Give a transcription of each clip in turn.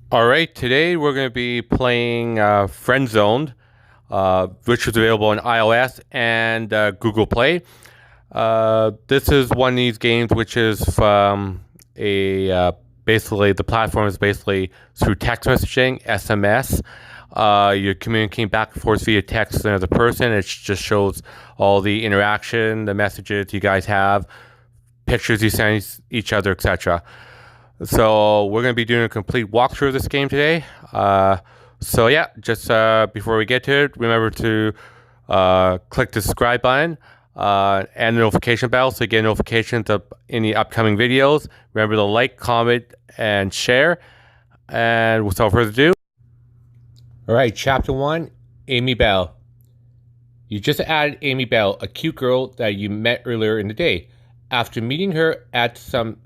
All right, today we're going to be playing Friendzone, which is available on iOS and Google Play. This is one of these games which is from basically the platform is basically through text messaging, SMS. You're communicating back and forth via text with another person. It just shows all the interaction, the messages you guys have, pictures you send each other, etc. So we're going to be doing a complete walkthrough of this game today. So yeah, just before we get to it, remember to click the subscribe button and the notification bell so you get notifications of any upcoming videos. Remember to like, comment, and share. And without further ado, all right, Chapter 1, Amy Bell. You just added Amy Bell, a cute girl that you met earlier in the day. After meeting her at some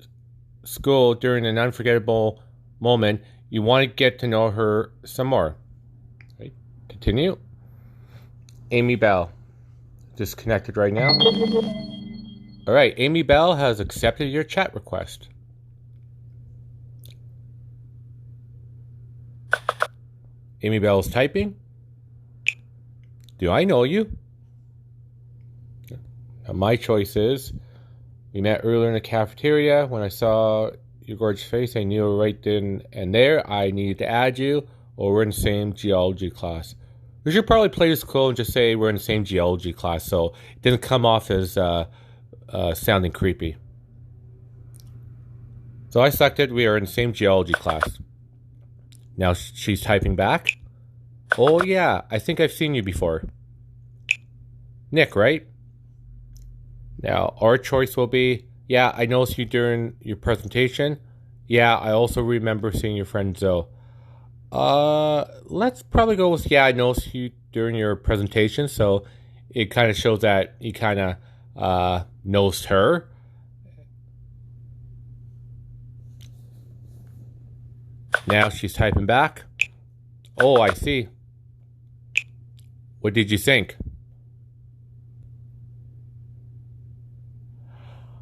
school during an unforgettable moment, you want to get to know her some more. Right? Continue. Amy Bell. Disconnected right now. All right, Amy Bell has accepted your chat request. Amy Bell is typing. Do I know you? Now my choice is, we met earlier in the cafeteria. When I saw your gorgeous face, I knew right then and there I needed to add you, or we're in the same geology class. We should probably play this cool and just say we're in the same geology class so it didn't come off as sounding creepy. So I selected we are in the same geology class. Now she's typing back. Oh yeah, I think I've seen you before. Nick, right? Now, our choice will be, yeah, I noticed you during your presentation. Yeah, I also remember seeing your friend Zoe. Let's probably go with, yeah, I noticed you during your presentation, so it kind of shows that you kind of noticed her. Now she's typing back. Oh, I see. What did you think?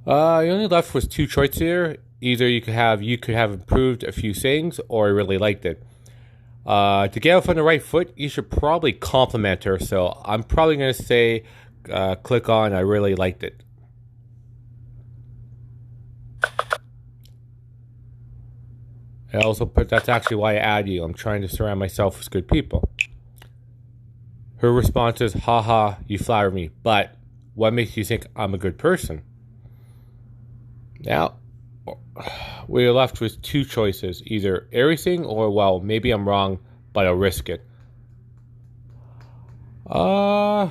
You only left with two choices here. Either you could have improved a few things, or I really liked it. To get off on the right foot, you should probably compliment her. So I'm probably going to say, click on I really liked it. I also put that's actually why I add you. I'm trying to surround myself with good people. Her response is, haha, you flatter me, but what makes you think I'm a good person? Now, we're left with two choices. Either everything or, well, maybe I'm wrong, but I'll risk it. I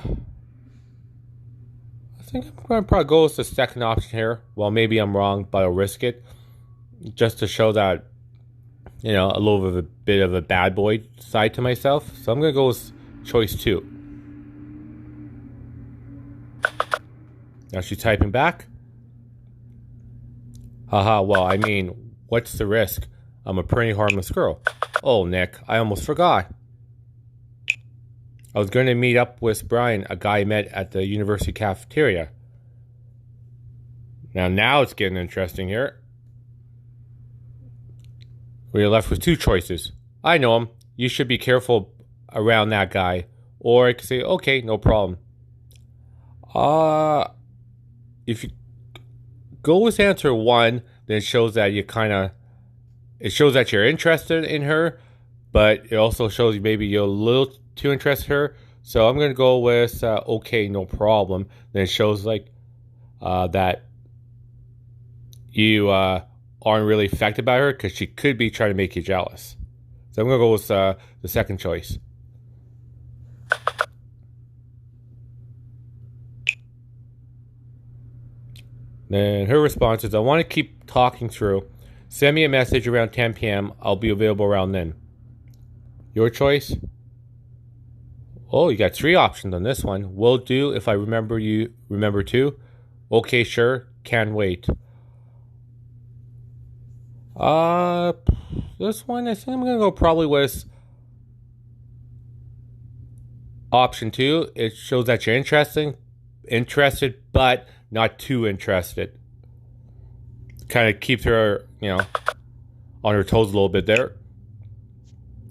think I'm going to probably go with the second option here. Well, maybe I'm wrong, but I'll risk it. Just to show that, you know, a little bit of a bad boy side to myself. So I'm going to go with choice 2. Now she's typing back. Haha, well, I mean, what's the risk? I'm a pretty harmless girl. Oh, Nick, I almost forgot. I was going to meet up with Brian, a guy I met at the university cafeteria. Now it's getting interesting here. We are left with two choices. I know him. You should be careful around that guy. Or I could say, okay, no problem. If you go with answer 1, then it shows that it shows that you're interested in her, but it also shows you maybe you're a little too interested in her. So I'm going to go with, okay, no problem. Then it shows that you aren't really affected by her because she could be trying to make you jealous. So I'm going to go with the second choice. Then her response is, I want to keep talking through. Send me a message around 10 p.m. I'll be available around then. Your choice? Oh, you got 3 options on this one. Will do if I remember you remember to. Okay, sure. Can wait. This one, I think I'm going to go probably with option 2. It shows that you're interested, but not too interested. Kind of keeps her, you know, on her toes a little bit there.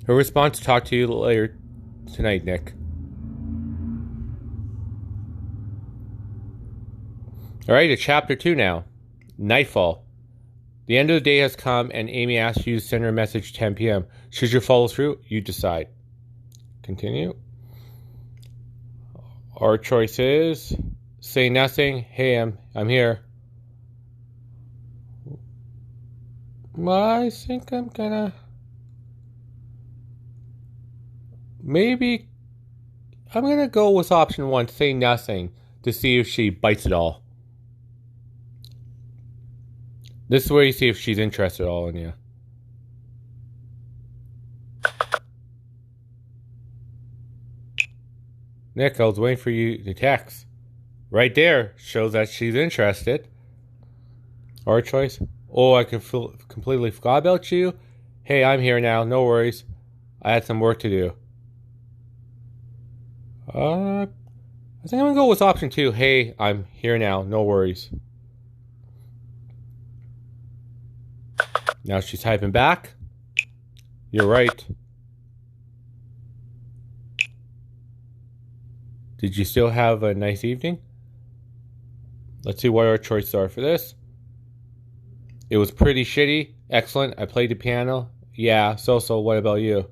Her response: talk to you later tonight, Nick. Alright, it's chapter 2 now. Nightfall. The end of the day has come, and Amy asks you to send her a message 10 p.m. Should you follow through? You decide. Continue. Our choice is say nothing. Hey, I'm here. I think I'm gonna go with option 1, say nothing, to see if she bites it all. This is where you see if she's interested at all in you. Nick, I was waiting for you to text. Right there shows that she's interested. Our choice. Oh, I completely forgot about you. Hey, I'm here now. No worries. I had some work to do. I think I'm gonna go with option 2. Hey, I'm here now. No worries. Now she's typing back. You're right. Did you still have a nice evening? Let's see what our choices are for this. It was pretty shitty. Excellent. I played the piano. Yeah, so. What about you?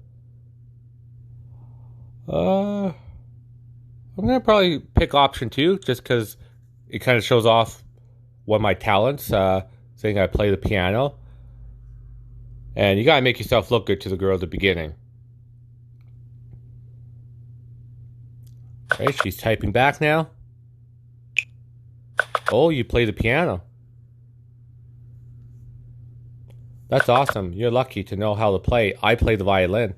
I'm gonna probably pick option 2 just because it kind of shows off one of my talents. Saying I play the piano. And you gotta make yourself look good to the girl at the beginning. Alright, she's typing back now. Oh, you play the piano. That's awesome. You're lucky to know how to play. I play the violin.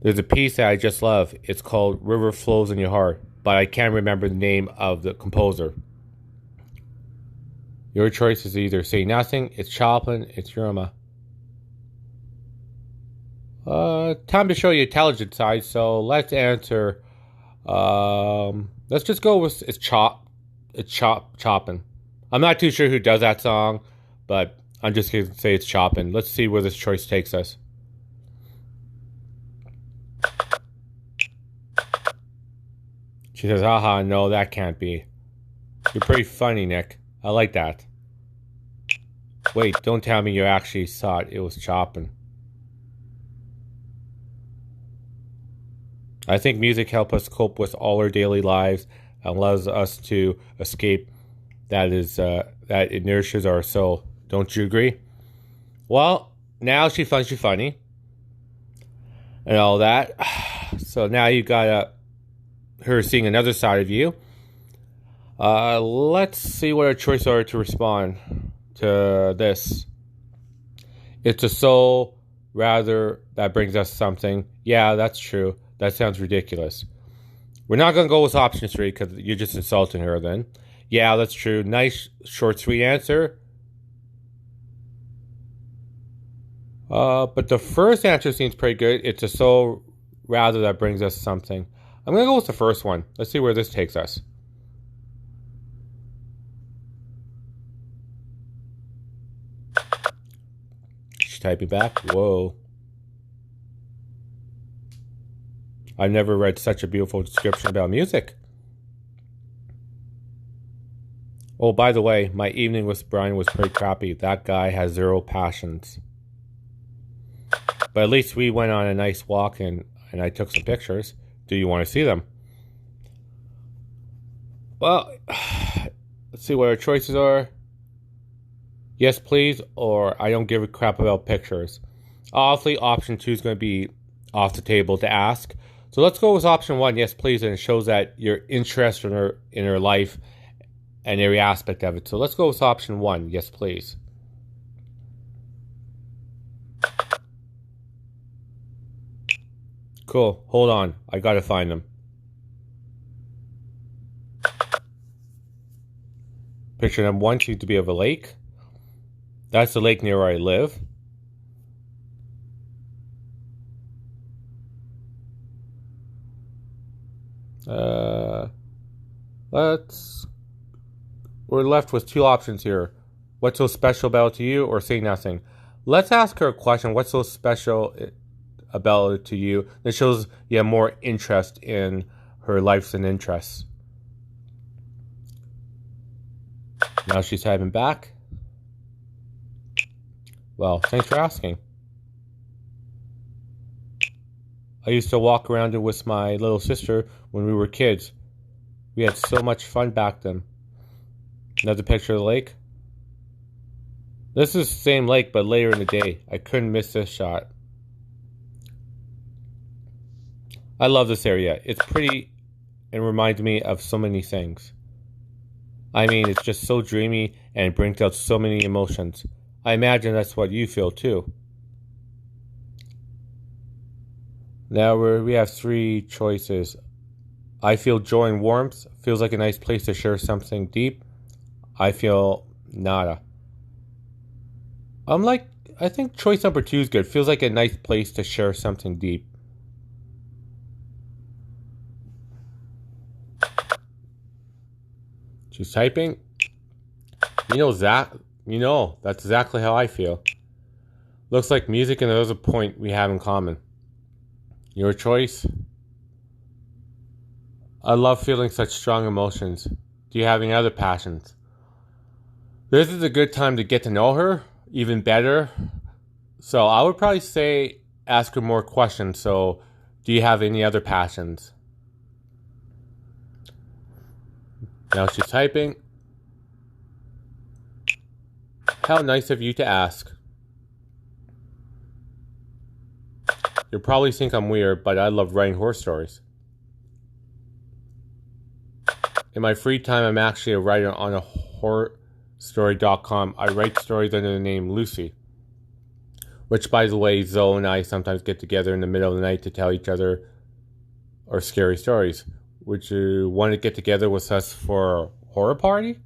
There's a piece that I just love. It's called River Flows in Your Heart, but I can't remember the name of the composer. Your choice is either say nothing, it's Chopin, it's Yurma. Time to show your intelligent side, so let's answer. Let's just go with it's Chopin. I'm not too sure who does that song, but I'm just gonna say it's Chopin. Let's see where this choice takes us. She says, haha, no, that can't be. You're pretty funny, Nick. I like that. Wait, don't tell me you actually thought it was Chopin. I think music helps us cope with all our daily lives and allows us to escape that it nourishes our soul. Don't you agree? Well, now she finds you funny and all that. So now you got her seeing another side of you. Let's see what our choices are to respond to this. It's a soul, rather, that brings us something. Yeah, that's true. That sounds ridiculous. We're not going to go with option 3 because you're just insulting her then. Yeah, that's true. Nice, short, sweet answer. But the first answer seems pretty good. It's a soul, rather, that brings us something. I'm going to go with the first one. Let's see where this takes us. She's typing back. Whoa. I've never read such a beautiful description about music. Oh, by the way, my evening with Brian was pretty crappy. That guy has zero passions. But at least we went on a nice walk and I took some pictures. Do you want to see them? Well, let's see what our choices are. Yes, please, or I don't give a crap about pictures. Obviously, option 2 is going to be off the table to ask. So let's go with option 1, yes, please, and it shows that you're interested in her life and every aspect of it. So let's go with option 1, yes, please. Cool. Hold on. I gotta find them. Picture number 1 seems to be of a lake. That's the lake near where I live. We're left with 2 options here. What's so special about it to you, or say nothing? Let's ask her a question. What's so special about it to you that shows you have more interest in her likes and interests? Now she's typing back. Well, thanks for asking. I used to walk around it with my little sister when we were kids. We had so much fun back then. Another picture of the lake. This is the same lake, but later in the day. I couldn't miss this shot. I love this area. It's pretty and reminds me of so many things. I mean, it's just so dreamy and it brings out so many emotions. I imagine that's what you feel too. Now we have three choices. I feel joy and warmth. Feels like a nice place to share something deep. I feel nada. I think choice number 2 is good. Feels like a nice place to share something deep. She's typing. That's exactly how I feel. Looks like music and there's a point we have in common. Your choice? I love feeling such strong emotions. Do you have any other passions? This is a good time to get to know her even better. So I would probably say ask her more questions. So, do you have any other passions? Now she's typing. How nice of you to ask. You'll probably think I'm weird, but I love writing horror stories. In my free time, I'm actually a writer on a horrorstory.com. I write stories under the name Lucy. Which, by the way, Zoe and I sometimes get together in the middle of the night to tell each other our scary stories. Would you want to get together with us for a horror party?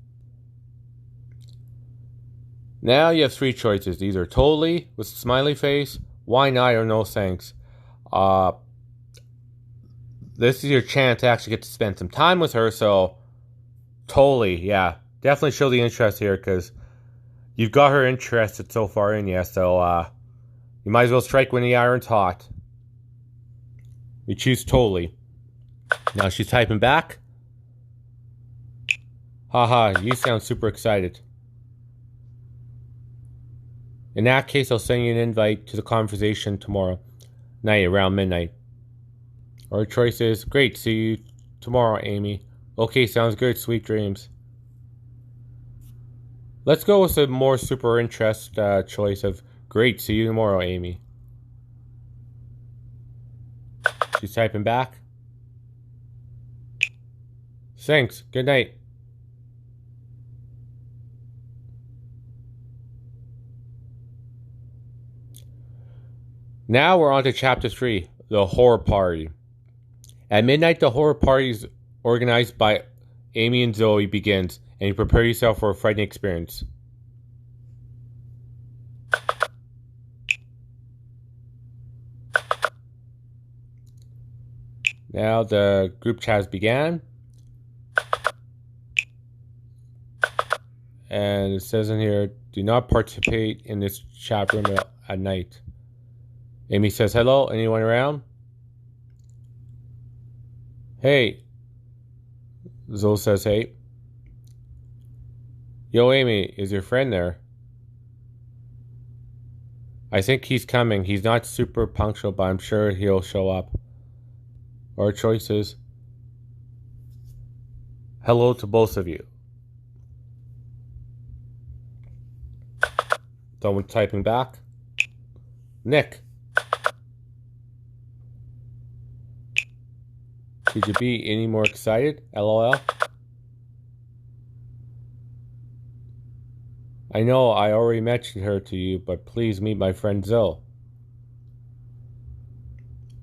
Now you have three choices. Either totally, with a smiley face, why not, or no thanks. This is your chance to actually get to spend some time with her, so totally, yeah. Definitely show the interest here, because you've got her interested so far in you, so you might as well strike when the iron's hot. You choose totally. Now she's typing back. Haha, you sound super excited. In that case, I'll send you an invite to the conversation tomorrow night around midnight. Our choice is, great, see you tomorrow, Amy. Okay, sounds good, sweet dreams. Let's go with a more super interest choice of, great, see you tomorrow, Amy. She's typing back. Thanks, good night. Now we're on to chapter 3, the horror party. At midnight, the horror party organized by Amy and Zoe begins, and you prepare yourself for a frightening experience. Now the group chat has began. And it says in here, do not participate in this chat room at night. Amy says, hello, anyone around? Hey. Zoe says, hey. Yo, Amy, is your friend there? I think he's coming. He's not super punctual, but I'm sure he'll show up. Our choices. Hello to both of you. Someone typing back. Nick. Could you be any more excited? LOL. I know I already mentioned her to you, but please meet my friend Zoe.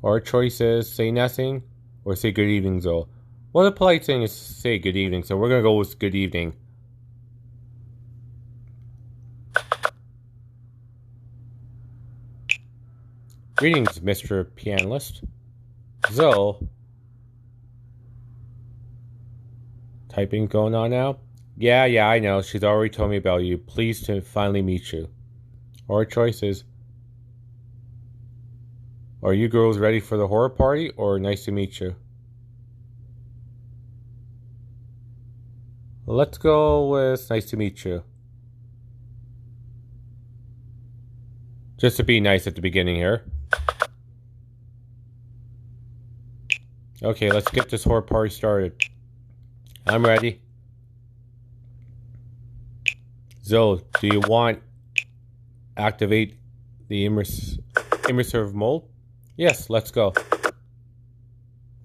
Our choice is say nothing or say good evening, Zoe. Well, the polite thing is say good evening, so we're going to go with good evening. Greetings, Mr. Pianist. Zoe. Typing going on now. Yeah, I know. She's already told me about you. Pleased to finally meet you. Our choices. Are you girls ready for the horror party, or nice to meet you? Let's go with nice to meet you. Just to be nice at the beginning here. Okay, let's get this horror party started. I'm ready. Zoe, do you want activate the immersive mode? Yes, let's go.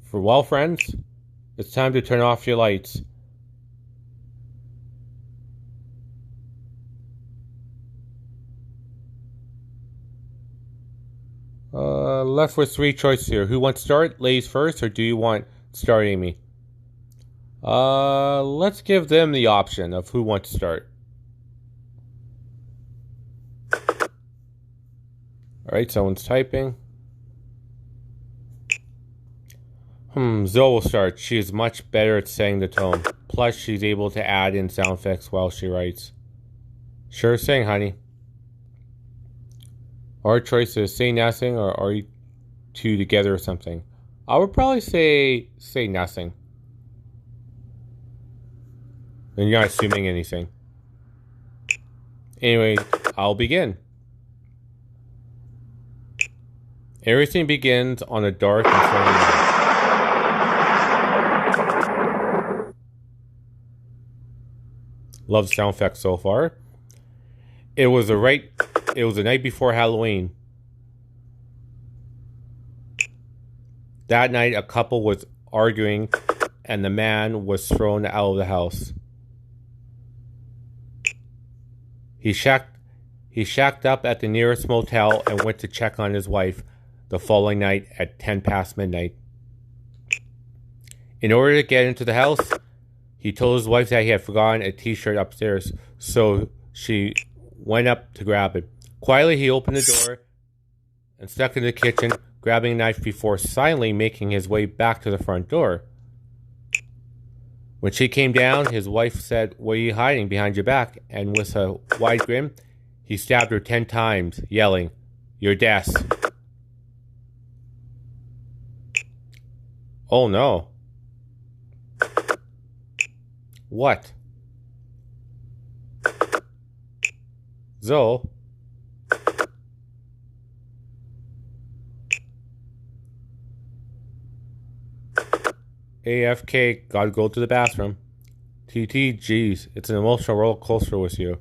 For friends, it's time to turn off your lights. Left with three choices here. Who wants to start? Ladies first, or do you want to start, Amy? Let's give them the option of who wants to start. Alright, someone's typing. Zoe will start. She is much better at setting the tone. Plus, she's able to add in sound effects while she writes. Sure thing, honey. Our choice is say nothing, or are you two together or something? I would probably say nothing. And you're not assuming anything. Anyway, I'll begin. Everything begins on a dark and sunny night. Love sound effects so far. It was the night before Halloween. That night, a couple was arguing, and the man was thrown out of the house. He shacked up at the nearest motel and went to check on his wife the following night at 10 past midnight. In order to get into the house, he told his wife that he had forgotten a t-shirt upstairs, so she went up to grab it. Quietly, he opened the door and stuck into the kitchen, grabbing a knife before silently making his way back to the front door. When she came down, his wife said, "What are you hiding behind your back?" And with a wide grin, he stabbed her 10 times, yelling, "Your death." Oh no. What? Zoe? AFK, gotta go to the bathroom. TT, geez, it's an emotional roller coaster with you.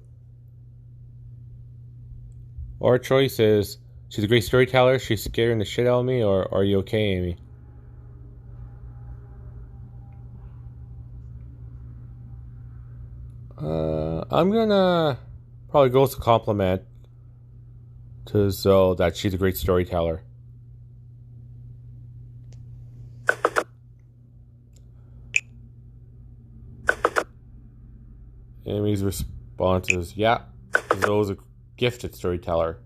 Our choice is, she's a great storyteller, she's scaring the shit out of me, or are you okay, Amy? I'm gonna probably go with a compliment to Zoe that she's a great storyteller. Amy's response is, yeah, Zoe's a gifted storyteller.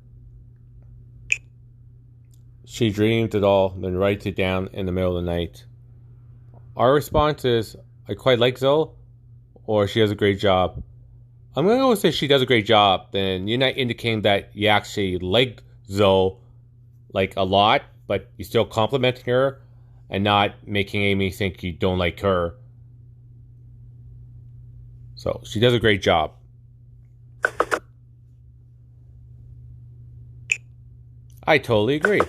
She dreamed it all, then writes it down in the middle of the night. Our response is, I quite like Zoe, or she does a great job. I'm going to go say she does a great job, then you're not indicating that you actually like Zoe, like, a lot, but you're still complimenting her, and not making Amy think you don't like her. So, she does a great job. I totally agree.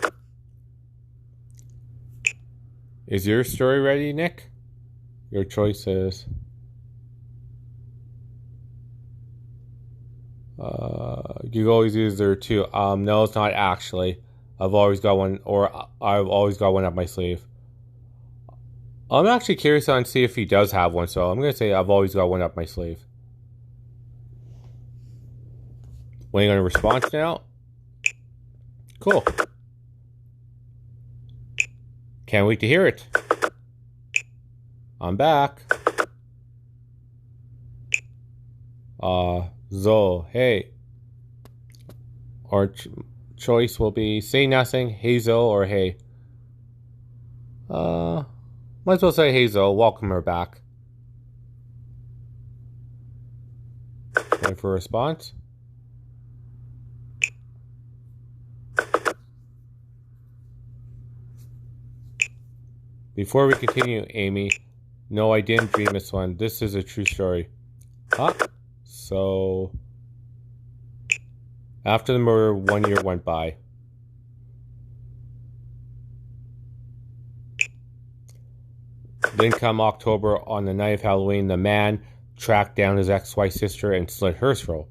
Is your story ready, Nick? Your choice is... you always use there too. No, it's not actually. I've always got one, or I've always got one up my sleeve. I'm actually curious on see if he does have one, so I'm gonna say I've always got one up my sleeve. Waiting on a response now. Cool. Can't wait to hear it. I'm back. Zoe, hey. Our choice will be say nothing, hey Zoe, or hey. Might as well say hey Zoe, welcome her back. Waiting for a response. Before we continue, Amy, no, I didn't dream this one. This is a true story. Huh? So, after the murder, 1 year went by. Then come October, on the night of Halloween, the man tracked down his ex-wife's sister and slit her throat.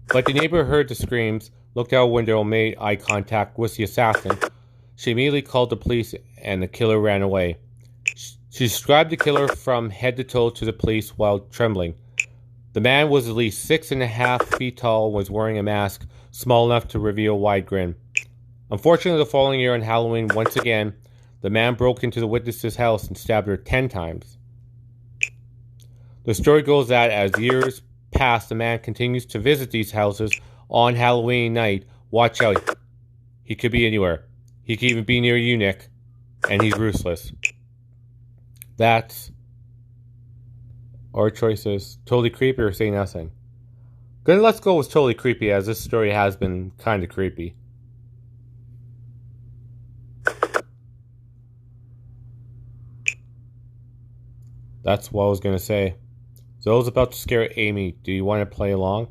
But the neighbor heard the screams, looked out a window, and made eye contact with the assassin. She immediately called the police, and the killer ran away. She described the killer from head to toe to the police while trembling. The man was at least 6.5 feet tall and was wearing a mask small enough to reveal a wide grin. Unfortunately, the following year on Halloween, once again, the man broke into the witness's house and stabbed her 10 times. The story goes that as years pass, the man continues to visit these houses on Halloween night. Watch out. He could be anywhere. He could even be near you, Nick. And he's ruthless. That's our choices. Totally creepy or say nothing. Then let's go with totally creepy, as this story has been kind of creepy. That's what I was going to say. Zoe's about to scare Amy. Do you want to play along?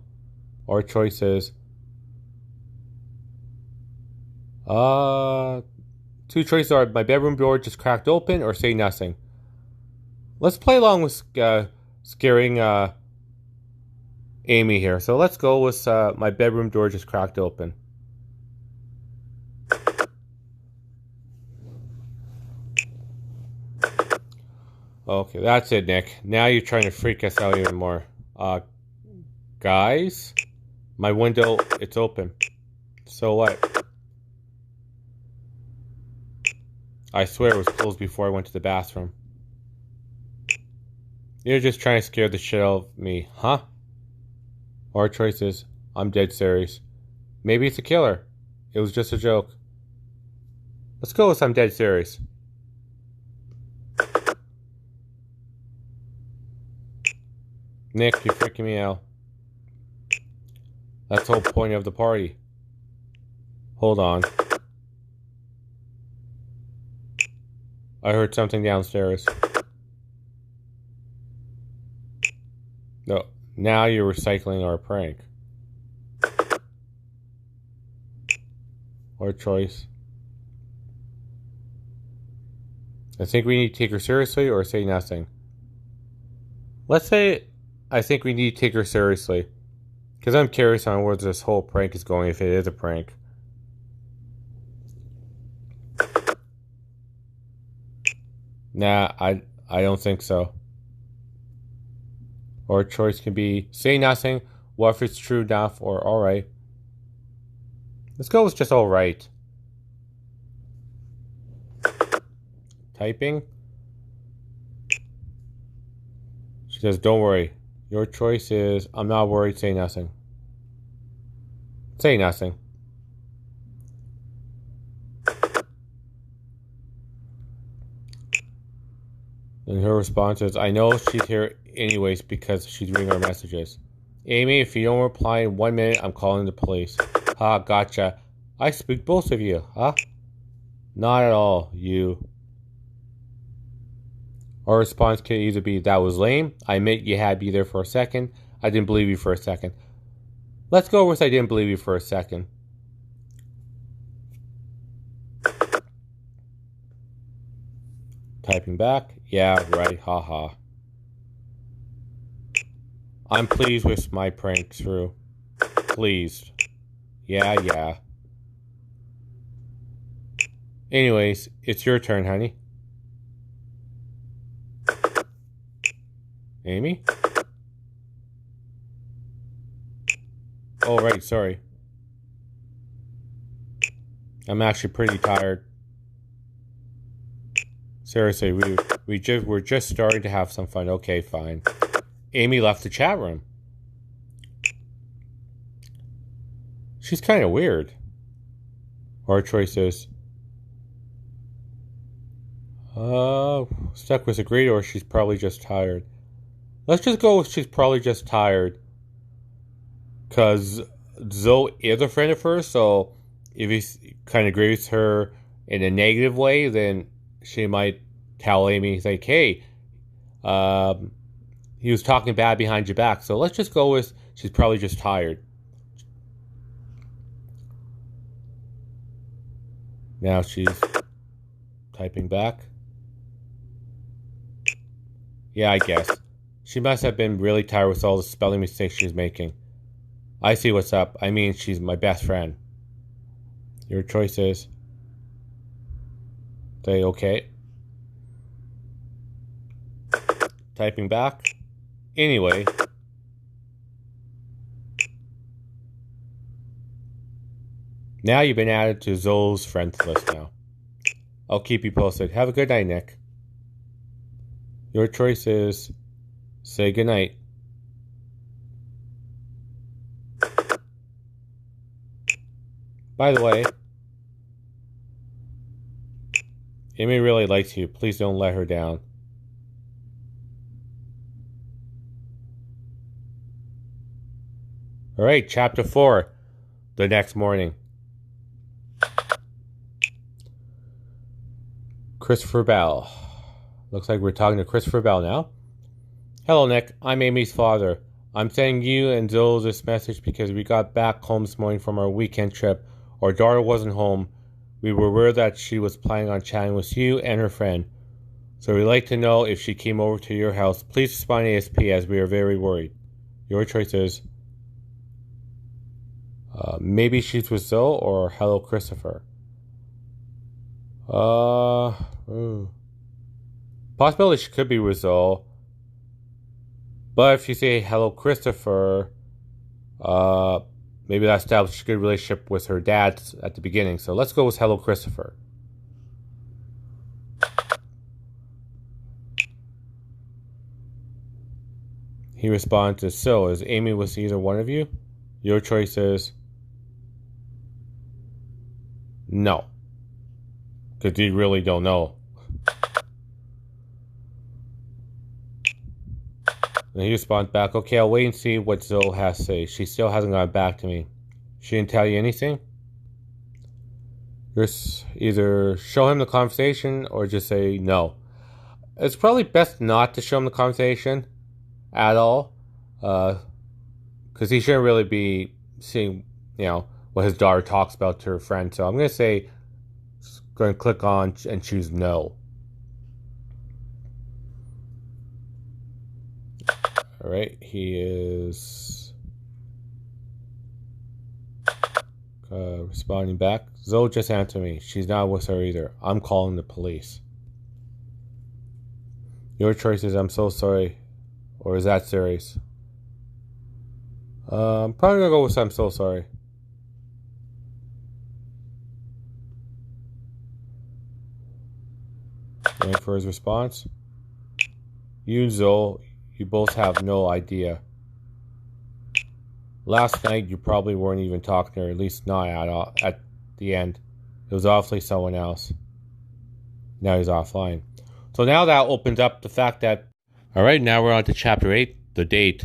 Our choices. Two choices are my bedroom door just cracked open or say nothing. Let's play along with scaring Amy here. So let's go with my bedroom door just cracked open. Okay, that's it, Nick. Now you're trying to freak us out even more. Guys, my window, it's open. So what? I swear it was closed before I went to the bathroom. You're just trying to scare the shit out of me, huh? Our choices. I'm dead serious. Maybe it's a killer. It was just a joke. Let's go with I'm dead serious. Nick, you're freaking me out. That's the whole point of the party. Hold on. I heard something downstairs. No, now you're recycling our prank. Our choice. I think we need to take her seriously or say nothing. Let's say I think we need to take her seriously. Because I'm curious on where this whole prank is going, if it is a prank. Nah, I don't think so. Or choice can be say nothing, what if it's true enough, or alright. Let's go with just alright. Typing. She says, don't worry. Your choice is, I'm not worried, say nothing. Say nothing. And her response is, I know she's here anyways because she's reading our messages. Amy, if you don't reply in 1 minute, I'm calling the police. Ha, gotcha. I spooked both of you, huh? Not at all, you. Our response can either be, that was lame. I admit you had me there for a second. I didn't believe you for a second. Let's go with I didn't believe you for a second. Typing back. Yeah, right, haha. I'm pleased with my prank through. Pleased. Yeah. Anyways, it's your turn, honey. Amy? Oh, right, sorry. I'm actually pretty tired. Seriously, we're just starting to have some fun. Okay, fine. Amy left the chat room. She's kind of weird. Our choice is stuck with agreed, or she's probably just tired. Let's just go with she's probably just tired. Because Zoe is a friend of hers, so if he kind of agrees with her in a negative way, then she might tell Amy, like, hey, he was talking bad behind your back. So let's just go with she's probably just tired. Now she's typing back. Yeah, I guess. She must have been really tired with all the spelling mistakes she's making. I see what's up. I mean, she's my best friend. Your choice is... Say okay. Typing back. Anyway. Now you've been added to Zoe's friends list now. I'll keep you posted. Have a good night, Nick. Your choice is... Say goodnight. By the way, Amy really likes you. Please don't let her down. Alright, chapter 4. The next morning. Christopher Bell. Looks like we're talking to Christopher Bell now. Hello, Nick. I'm Amy's father. I'm sending you and Zoe this message because we got back home this morning from our weekend trip. Our daughter wasn't home. We were aware that she was planning on chatting with you and her friend. So we'd like to know if she came over to your house. Please respond ASP as we are very worried. Your choice is... maybe she's with Zoe or hello, Christopher. Possibility she could be with Zoe. But if you say hello, Christopher, maybe that established a good relationship with her dad at the beginning. So let's go with hello, Christopher. He responds, so is Amy with either one of you? Your choice is no. Because you really don't know. And he responds back, okay, I'll wait and see what Zoe has to say. She still hasn't gone back to me. She didn't tell you anything? Just either show him the conversation or just say no. It's probably best not to show him the conversation at all. Because he shouldn't really be seeing, what his daughter talks about to her friend. So I'm going to say, going to click on and choose no. Alright, he is responding back. Zoe just answered me. She's not with her either. I'm calling the police. Your choice is I'm so sorry. Or is that serious? I'm probably going to go with I'm so sorry. Waiting for his response. You, Zoe, you both have no idea. Last night, you probably weren't even talking to her, at least not at the end. It was obviously someone else. Now he's offline. So now that opens up the fact that... Alright, now we're on to chapter 8, the date.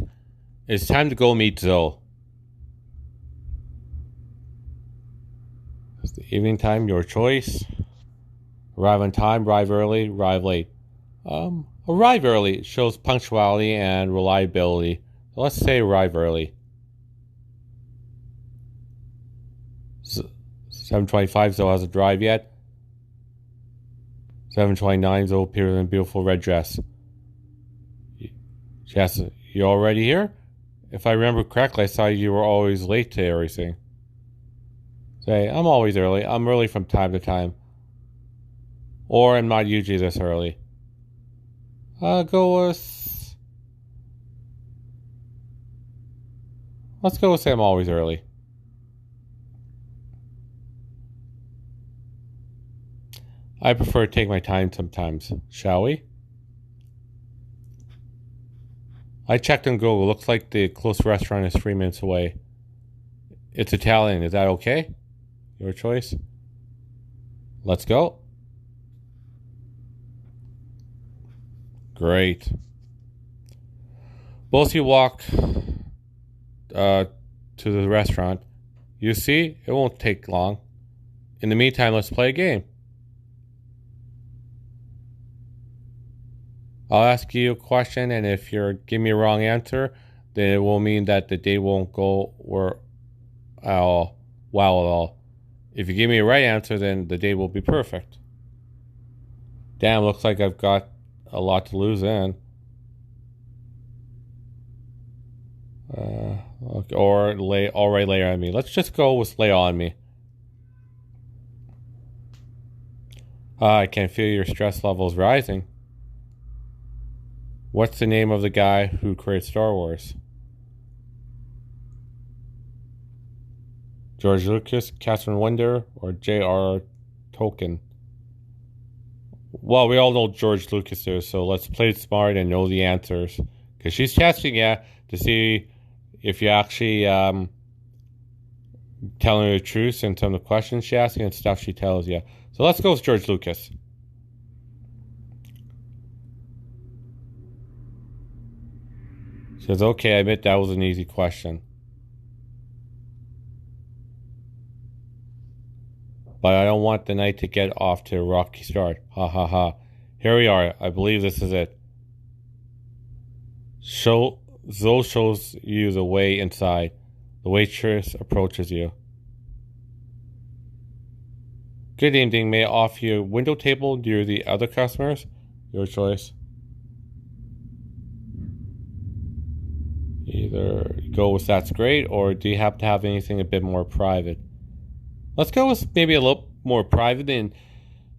It's time to go meet Zoe. It's the evening time, your choice. Arrive on time, arrive early, arrive late. Arrive early shows punctuality and reliability. So let's say arrive early. 7:25, Zoe hasn't arrived yet. 7:29, Zoe appears in a beautiful red dress. She asks, you already here? If I remember correctly, I saw you were always late to everything. Say, I'm always early. I'm early from time to time. Or I'm not usually this early. Go with... Let's go with say I'm always early. I prefer to take my time sometimes. Shall we? I checked on Google. Looks like the closest restaurant is 3 minutes away. It's Italian. Is that okay? Your choice. Let's go. Great. Both of you walk to the restaurant. You see, it won't take long. In the meantime, let's play a game. I'll ask you a question, and if you're giving me a wrong answer, then it will mean that the day won't go or well at all. If you give me a right answer, then the day will be perfect. Damn, looks like I've got a lot to lose in. Okay, or lay on me. Let's just go with lay on me. I can feel your stress levels rising. What's the name of the guy who created Star Wars? George Lucas, Catherine Winder, or J.R. Tolkien? Well, we all know George Lucas is, so let's play it smart and know the answers. Because she's testing you to see if you actually telling her the truth and some of the questions she asks and stuff she tells you. So let's go with George Lucas. She says, okay, I admit that was an easy question. But I don't want the night to get off to a rocky start. Ha ha ha. Here we are. I believe this is it. Zoe shows you the way inside. The waitress approaches you. Good evening. May I offer you a window table near the other customers? Your choice. Either go with that's great, or do you happen to have anything a bit more private? Let's go with maybe a little more private, and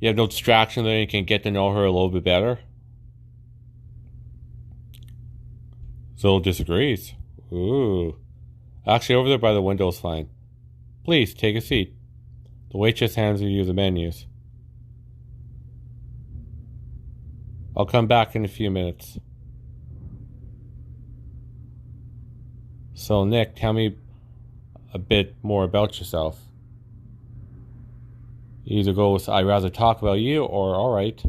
you have no distraction there. You can get to know her a little bit better. Zoe disagrees. Ooh. Actually, over there by the window is fine. Please, take a seat. The waitress hands you the menus. I'll come back in a few minutes. So, Nick, tell me a bit more about yourself. You either go with I'd rather talk about you, or alright.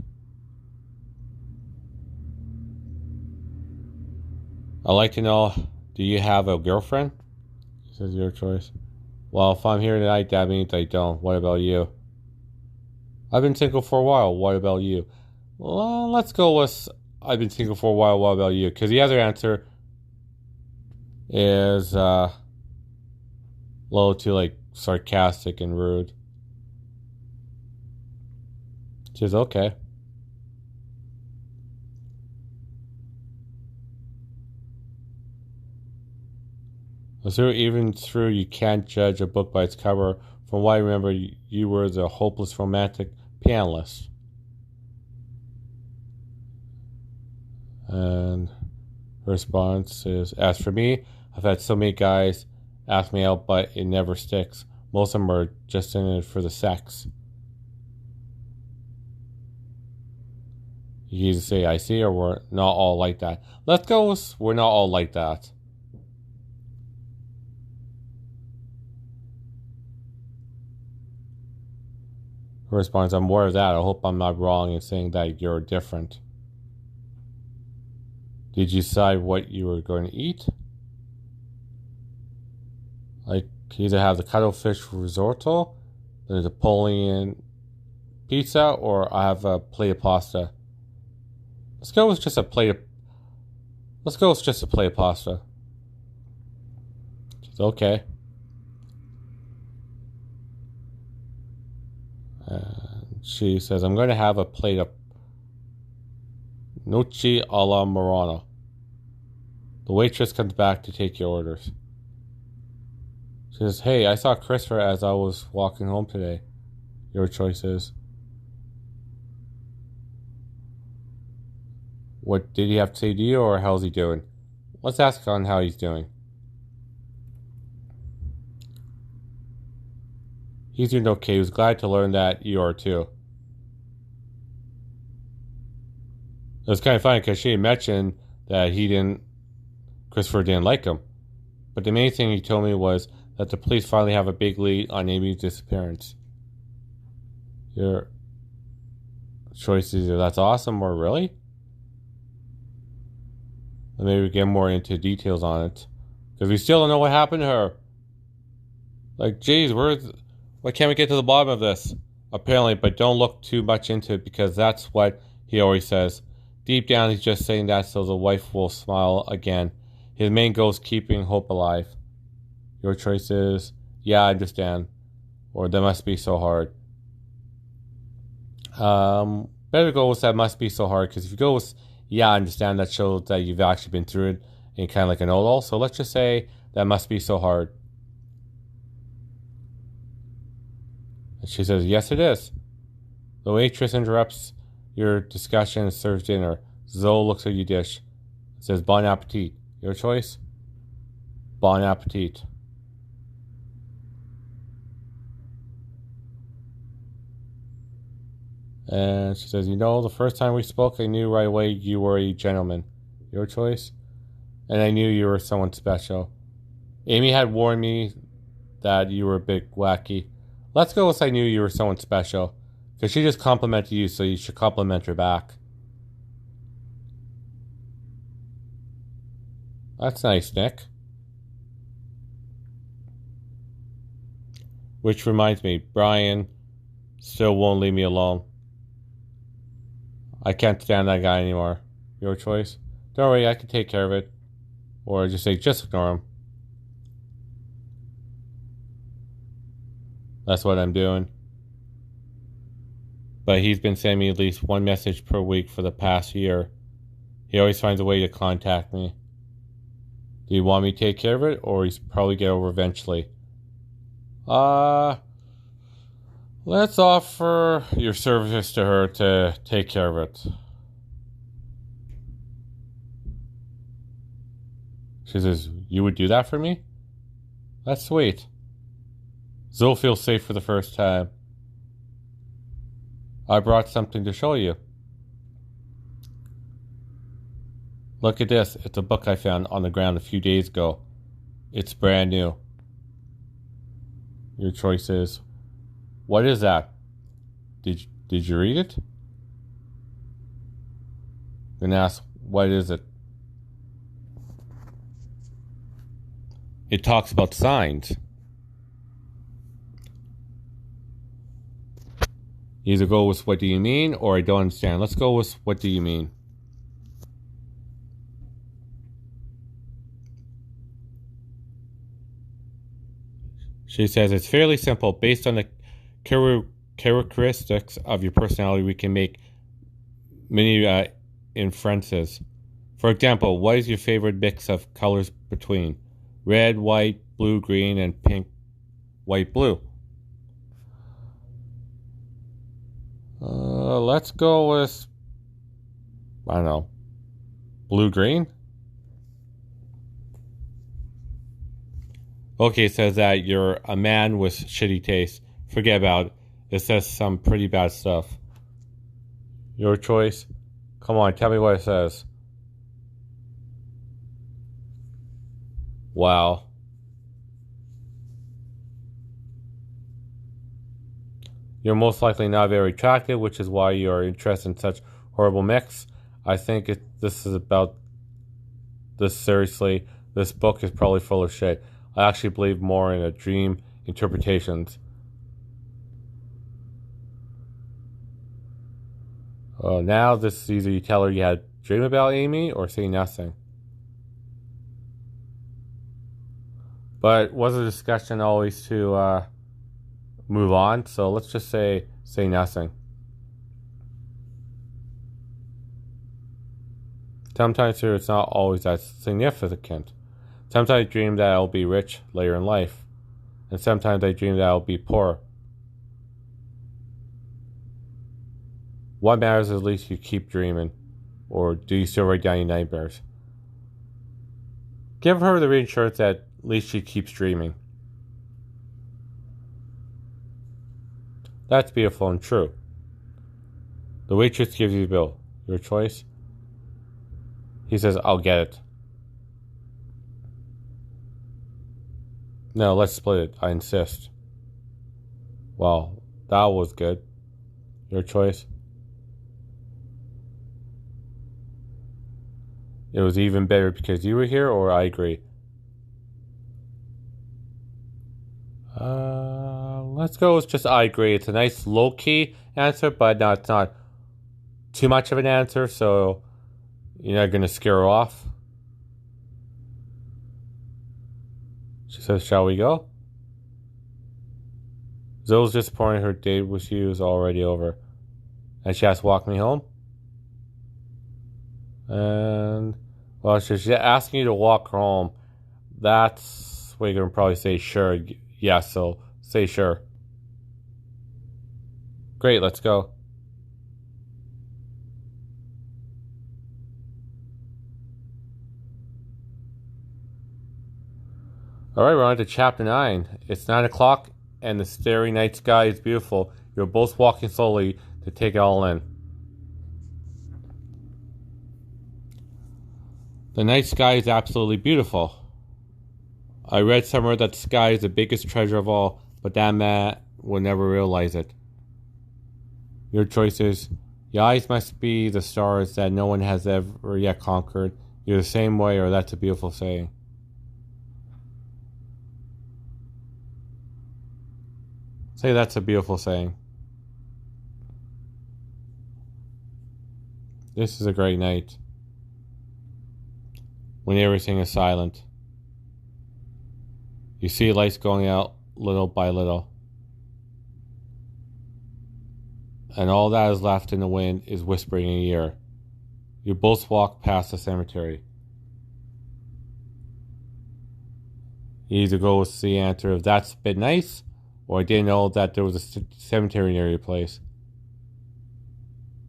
I'd like to know, do you have a girlfriend? He says, your choice. Well, if I'm here tonight, that means I don't. What about you? I've been single for a while. What about you? Well, let's go with I've been single for a while. What about you? Because the other answer is a little too like sarcastic and rude. She says, okay. So even through you can't judge a book by its cover. From what I remember, you were the hopeless romantic pianist. And her response is, as for me, I've had so many guys ask me out, but it never sticks. Most of them are just in it for the sex. You either say, I see, or we're not all like that. Let's go with, we're not all like that. Her response, I'm aware of that. I hope I'm not wrong in saying that you're different. Did you decide what you were going to eat? I could either have the cuttlefish risotto, the Napoleon pizza, or I have a plate of pasta. Let's go with just a plate of pasta. She's okay. And she says, I'm going to have a plate of gnocchi alla Marana. The waitress comes back to take your orders. She says, hey, I saw Christopher as I was walking home today. Your choice is. What did he have to say to you, or how's he doing? Let's ask on how he's doing. He's doing okay. He was glad to learn that you are too. It was kind of funny because she mentioned that Christopher didn't like him. But the main thing he told me was that the police finally have a big lead on Amy's disappearance. Your choice is either that's awesome or really? And maybe we get more into details on it. Because we still don't know what happened to her. Like, geez, why can't we get to the bottom of this? Apparently, but don't look too much into it because that's what he always says. Deep down, he's just saying that so the wife will smile again. His main goal is keeping hope alive. Your choice is, yeah, I understand. Or that must be so hard. Better go with that must be so hard, because if you go with, yeah, I understand, that shows that you've actually been through it and kind of like a know-all. So let's just say that must be so hard. And she says, yes, it is. The waitress interrupts your discussion and serves dinner. Zoe looks at your dish. It says, bon appetit. Your choice? Bon appetit. And she says, the first time we spoke, I knew right away you were a gentleman. Your choice? And I knew you were someone special. Amy had warned me that you were a bit wacky. Let's go with I knew you were someone special. Because she just complimented you, so you should compliment her back. That's nice, Nick. Which reminds me, Brian still won't leave me alone. I can't stand that guy anymore. Your choice? Don't worry, I can take care of it. Or just say, just ignore him. That's what I'm doing. But he's been sending me at least one message per week for the past year. He always finds a way to contact me. Do you want me to take care of it, or he's probably get over eventually? Let's offer your services to her to take care of it. She says, you would do that for me? That's sweet. Zoe feels safe for the first time. I brought something to show you. Look at this. It's a book I found on the ground a few days ago. It's brand new. Your choice is, what is that? Did you read it? Then ask, what is it? It talks about signs. Either go with what do you mean, or I don't understand. Let's go with what do you mean. She says it's fairly simple. Based on the characteristics of your personality, we can make many inferences. For example, what is your favorite mix of colors between red, white, blue, green, and pink, white, blue? Let's go with, I don't know, blue, green? Okay, it says that you're a man with shitty taste. Forget about it. It says some pretty bad stuff. Your choice? Come on, tell me what it says. Wow. You're most likely not very attractive, which is why you are interested in such horrible mix. I think this is about this seriously. This book is probably full of shit. I actually believe more in a dream interpretations. Now this is either you tell her you had a dream about Amy or say nothing. But was the discussion always to move on? So let's just say nothing. Sometimes it's not always that significant. Sometimes I dream that I'll be rich later in life. And sometimes I dream that I'll be poor. What matters is at least you keep dreaming. Or do you still write down your nightmares? Give her the reassurance that at least she keeps dreaming. That's beautiful and true. The waitress gives you the bill. Your choice? He says, I'll get it. No, let's split it. I insist. Well, that was good. Your choice? It was even better because you were here, or I agree? Let's go with just I agree. It's a nice low-key answer, but no, it's not too much of an answer, so You're not gonna scare her off? She says, shall we go? Zoe's disappointed her date with you is already over. And she has to walk me home? And, well, she's asking you to walk her home. That's what you're gonna probably say, sure. Yeah, so say sure. Great, let's go. Alright, we're on to chapter 9. It's 9 o'clock, and the starry night sky is beautiful. You're both walking slowly to take it all in. The night sky is absolutely beautiful. I read somewhere that the sky is the biggest treasure of all, but that man will never realize it. Your choice is, your eyes must be the stars that no one has ever yet conquered. You're the same way, or that's a beautiful saying. Say that's a beautiful saying. This is a great night. When everything is silent. You see lights going out little by little. And all that is left in the wind is whispering in your ear. You both walk past the cemetery. You either go with the answer of that's a bit nice, or I didn't know that there was a cemetery near your place.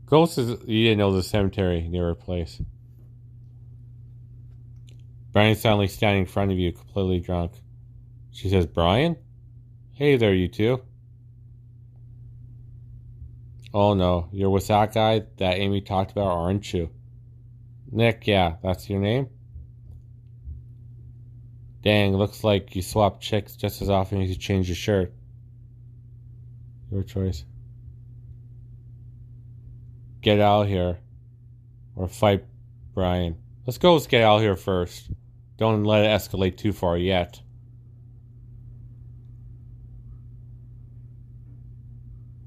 Ghost is you didn't know there was a cemetery near your place. Brian's suddenly standing in front of you, completely drunk. She says, Brian? Hey there, you two. Oh no, you're with that guy that Amy talked about, aren't you? Nick, yeah, that's your name? Dang, looks like you swap chicks just as often as you change your shirt. Your choice. Get out of here. Or fight Brian. Let's go get out of here first. Don't let it escalate too far yet.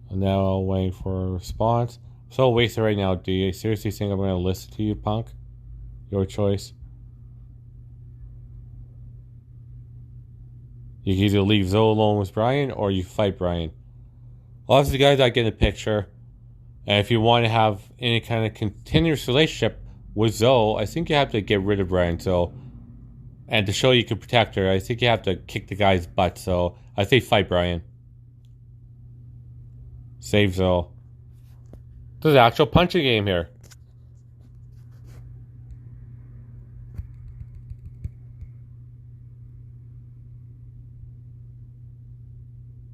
And now I'll wait for a response. So wasted right now. Do you seriously think I'm going to listen to you, punk? Your choice. You can either leave Zoe alone with Brian or you fight Brian. Obviously, guys, I get a picture. And if you want to have any kind of continuous relationship with Zoe, I think you have to get rid of Brian. So, and to show you can protect her, I think you have to kick the guy's butt. So I say fight Brian. Save Zoe. There's an actual punching game here.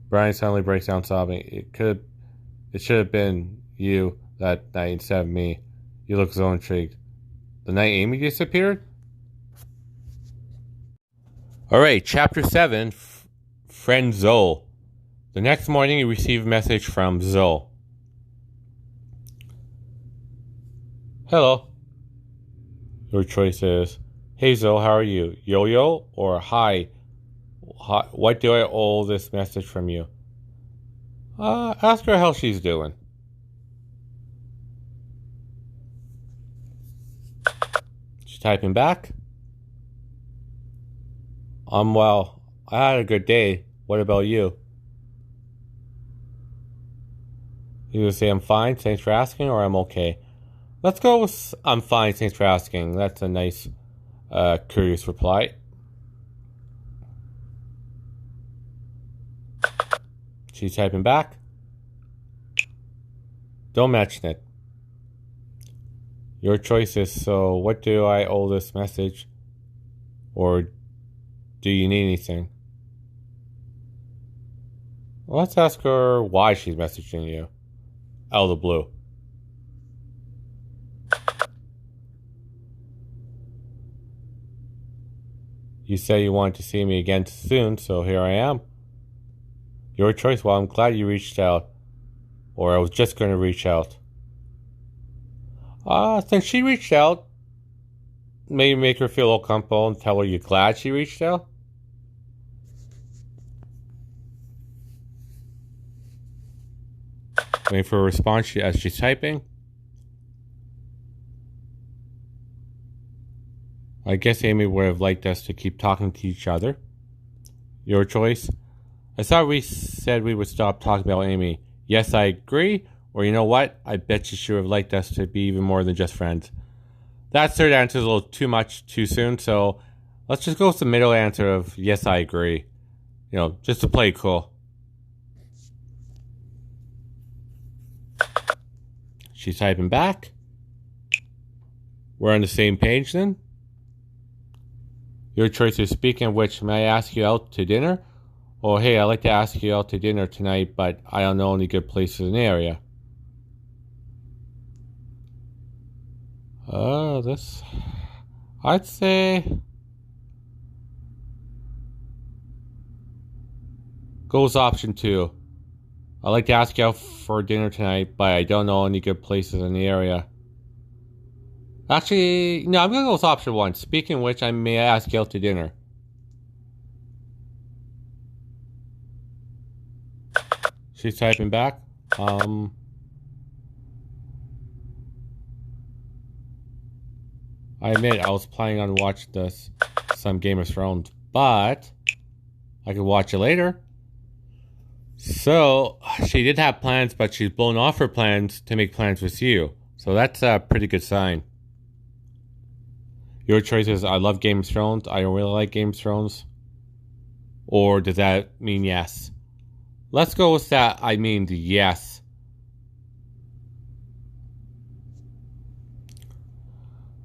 Brian suddenly breaks down sobbing. It should have been you that night instead of me. You look so intrigued. The night Amy disappeared? Alright, chapter 7, Friend Zoe. The next morning you receive a message from Zoe. Hello. Your choice is, hey Zoe, how are you? Yo-yo or hi? What do I owe this message from you? Ask her how she's doing. She's typing back. Well. I had a good day. What about you? You would say I'm fine, thanks for asking, or I'm okay. Let's go with I'm fine, thanks for asking. That's a nice, curious reply. She's typing back. Don't mention it. Your choice is, so what do I owe this message? Or do you need anything? Well, let's ask her why she's messaging you. Out of the blue. You said you wanted to see me again soon, so here I am. Your choice. Well, I'm glad you reached out. Or I was just going to reach out. Since she reached out, maybe make her feel a little comfortable and tell her you're glad she reached out. Waiting for a response as she's typing. I guess Amy would have liked us to keep talking to each other. Your choice. I thought we said we would stop talking about Amy. Yes, I agree. Or you know what? I bet you she would have liked us to be even more than just friends. That third answer is a little too much too soon, so let's just go with the middle answer of yes, I agree. Just to play cool. She's typing back. We're on the same page then. Your choice is speaking of which, may I ask you out to dinner? Or hey, I'd like to ask you out to dinner tonight, but I don't know any good places in the area. I'd say goes option 2. I'd like to ask you out for dinner tonight, but I don't know any good places in the area. Actually, no, I'm gonna go with option 1. Speaking of which, I may ask you out to dinner. She's typing back. I admit I was planning on watching some Game of Thrones, but I could watch it later. So she did have plans, but she's blown off her plans to make plans with you. So that's a pretty good sign. Your choice is I love Game of Thrones. I don't really like Game of Thrones. Or does that mean yes? Let's go with that. I mean the yes.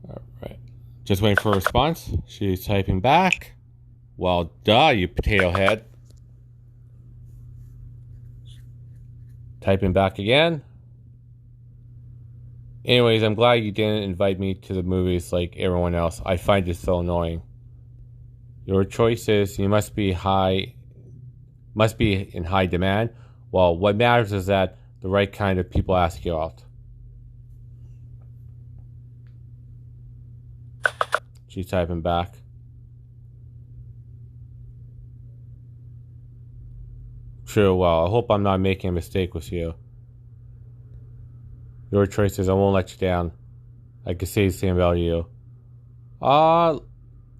Alright. Just waiting for a response. She's typing back. Well, duh, you potato head. Typing back again. Anyways, I'm glad you didn't invite me to the movies like everyone else. I find it so annoying. Your choice is you must be in high demand. Well, what matters is that the right kind of people ask you out. She's typing back. True, well, I hope I'm not making a mistake with you. Your choice is I won't let you down. I could say the same about you.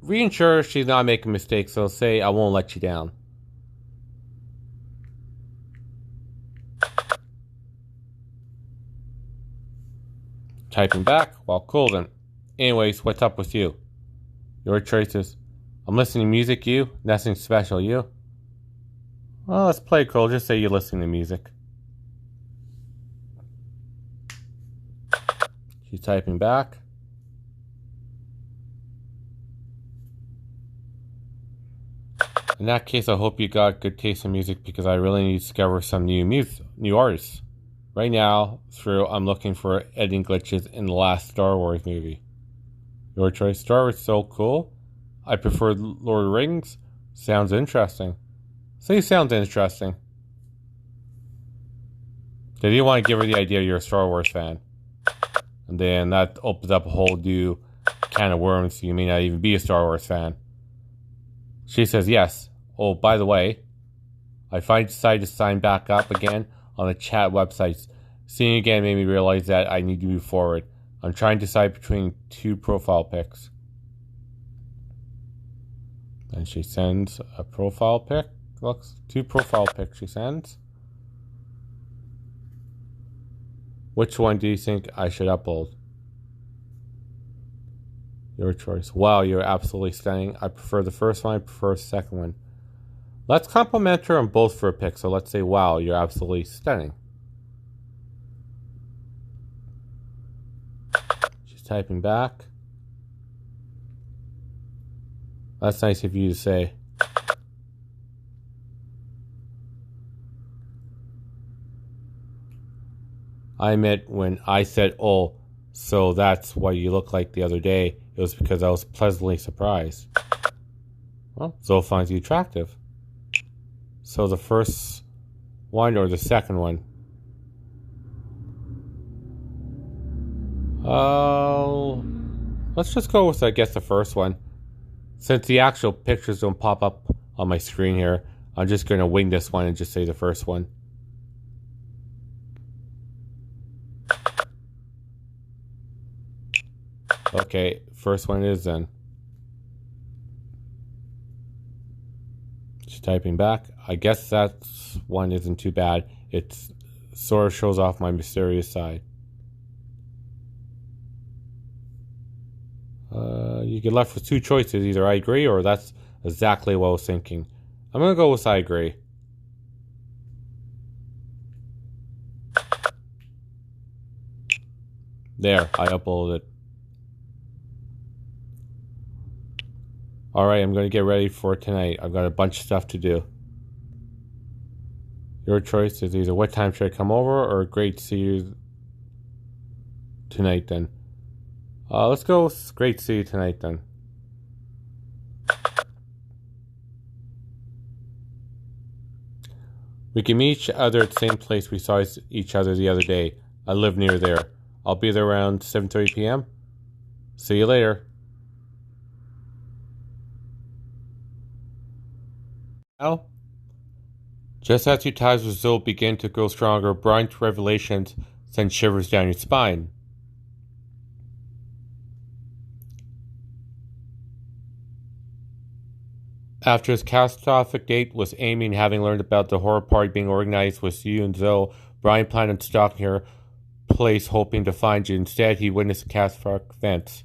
Reassure she's not making mistakes, so say I won't let you down. Typing back. Well, cool then. Anyways, what's up with you? Your choice is I'm listening to music, you. Nothing special, you. Well, let's play cool. Just say you're listening to music. She's typing back. In that case, I hope you got good taste in music because I really need to discover some new artists. Right now, I'm looking for editing glitches in the last Star Wars movie. Your choice. Star Wars is so cool. I prefer Lord of the Rings. Sounds interesting. Say sounds interesting. They didn't want to give her the idea you're a Star Wars fan. And then that opens up a whole new can of worms. You may not even be a Star Wars fan. She says yes. Oh, by the way, I finally decided to sign back up again on the chat websites. Seeing again made me realize that I need to move forward. I'm trying to decide between 2 profile pics. And she sends a profile pic. Looks 2 profile pics she sends. Which one do you think I should upload? Your choice. Wow, you're absolutely stunning. I prefer the first one. I prefer the second one. Let's compliment her on both for a pic. So let's say, wow, you're absolutely stunning. She's typing back. That's nice of you to say. I admit when I said, oh, so that's what you look like the other day, it was because I was pleasantly surprised. Well, Zoe finds you attractive. So the first one or the second one? Let's just go with, I guess, the first one. Since the actual pictures don't pop up on my screen here, I'm just going to wing this one and just say the first one. Okay, first one is then. typing back. I guess that one isn't too bad. It sort of shows off my mysterious side. You get left with two choices. Either I agree or that's exactly what I was thinking. I'm going to go with I agree. There, I uploaded it. Alright, I'm going to get ready for tonight. I've got a bunch of stuff to do. Your choice is either what time should I come over or great to see you tonight then. Let's go with great to see you tonight then. We can meet each other at the same place we saw each other the other day. I live near there. I'll be there around 7:30 p.m. See you later. Now, just as your ties with Zoe begin to grow stronger, Brian's revelations send shivers down your spine. After his catastrophic date with Amy and having learned about the horror party being organized with you and Zoe, Brian planned on stalking her place hoping to find you. Instead, he witnessed a catastrophic event.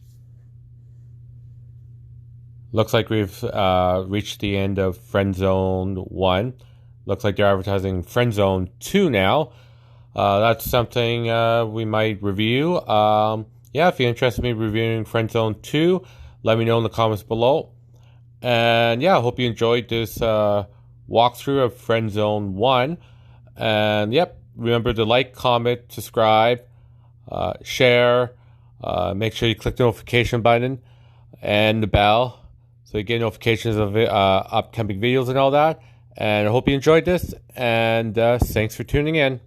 Looks like we've reached the end of Friendzone 1. Looks like they're advertising Friendzone 2 now. That's something we might review. Yeah, if you're interested in me reviewing Friendzone 2, let me know in the comments below. And yeah, I hope you enjoyed this walkthrough of Friendzone 1. And yep, remember to like, comment, subscribe, share. Make sure you click the notification button and the bell so you get notifications of upcoming videos and all that. And I hope you enjoyed this. And thanks for tuning in.